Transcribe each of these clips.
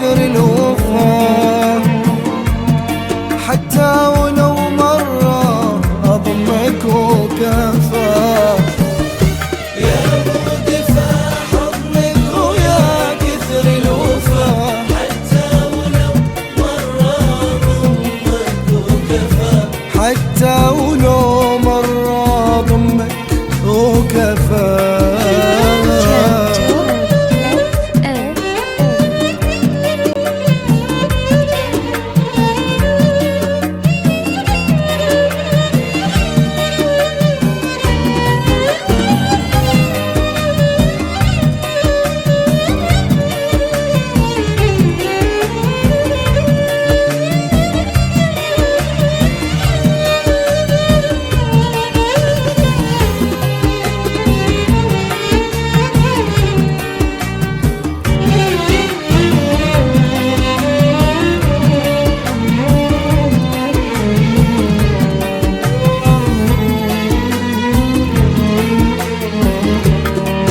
كثر الوفا، حتى ولو مرة أضمك وكفى. يا مودفى حضنك ويا كثر الوفا، حتى ولو مرة أضمك وكفى، حتى ولو مرة أضمك وكفى.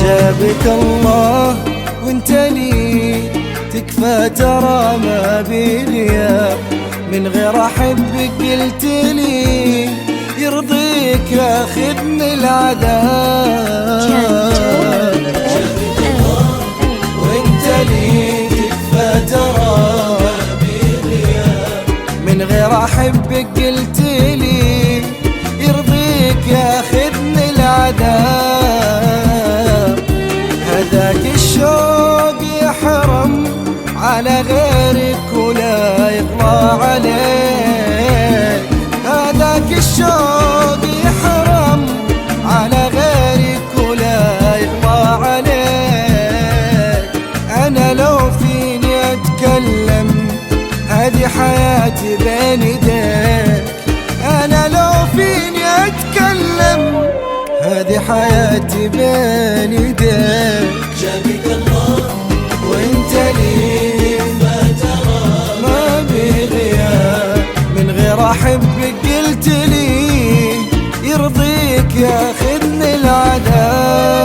جابك الله وانت لي تكفى، ترى ما بي غياب. من غير احبك قلت لي يرضيك ياخذني العذاب. جابك الله وانت لي تكفى، ترى ما بي غياب. من غير احبك قلت لي يرضيك ياخذني العذاب. هذاك الشوق يحرم على غيرك ولا يغلى عليك. هذاك الشوق يحرم على غيرك ولا يغلى عليك. أنا لو فيني أتكلم هذه حياتي بين يديك. أنا لو فيني أتكلم هذه حياتي بين يديك. جابك الله وانت لي ما بي غياب. من غير احبك قلت لي يرضيك ياخذني العذاب.